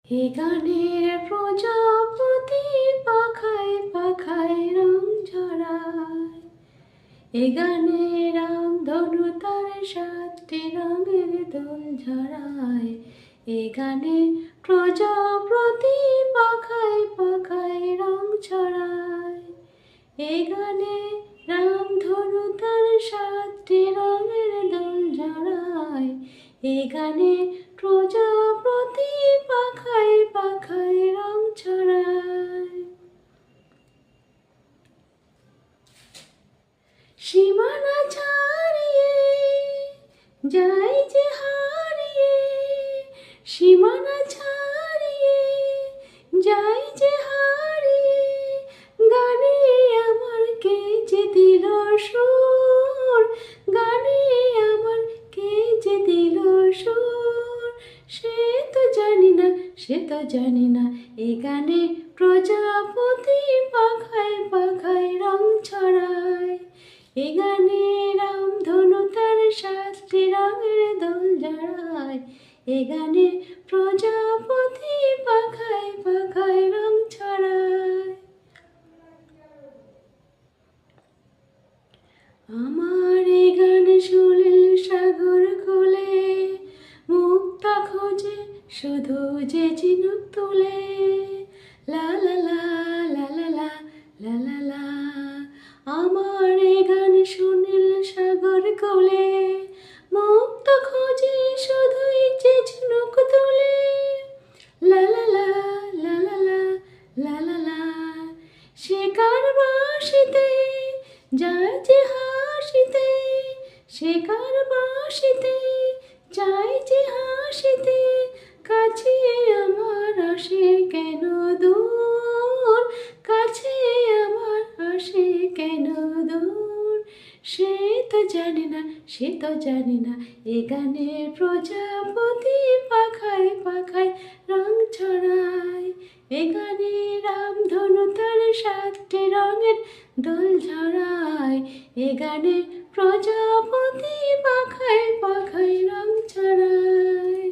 এ গানের প্রজাপতি পাখায় পাখায় রং ঝরায়। এ গানে রামধনু তার 7টি রঙের দোল ঝরায়। এ গানে প্রজাপতি পাখায় পাখায় রং ছড়ায়। এ গানে রামধনু তার 7টি রঙের দোল ঝরায়। এ গানে প্রজাপতি পাখায় পাখায় রং ছড়ায়। সীমানা ছাড়িয়ে যাই যে হারিয়ে, সীমানা ছাড়িয়ে যাই যে হারিয়ে, গানে আমার কে যে দিল সুর, গানে আমার কে যে দিল সুর, সে তো জানি না, সে তো জানি না। এ গানে প্রজাপতি পাখায় পাখায় রং ছড়ায়। এ গানে রামধনু তার 7টি রঙের দোল ঝরায়। এ গানে প্রজাপতি পাখায় পাখায় রং ছড়ায়। আমার এ গান সুনীল সাগর কোলে, মুক্তা খোঁজে শুধু যে ঝিনুক তুলে। লা লা লা লা লা লা লা লা লা। আমার এ গান সুনীল সাগর কোলে, মুক্তা খোঁজে শুধুই যে ঝিনুক তুলে। লা লা লা লা লা লা লা লা লা। শিকার বাঁশিতে যায় যে হাসিতে, শিকার বাঁশিতে যায় যে হাসিতে, কাছে আমার আসে কেন দূর, কাছে আমার আসে কেন দূর, সে তো জানে না, সে তো জানে না। এ গানে প্রজাপতি পাখায় পাখায় রং ছড়ায়। এ গানে রামধনু তার 7টি রঙের দোল ঝরায়। এ গানে প্রজাপতি পাখায় পাখায় রং ছড়ায়।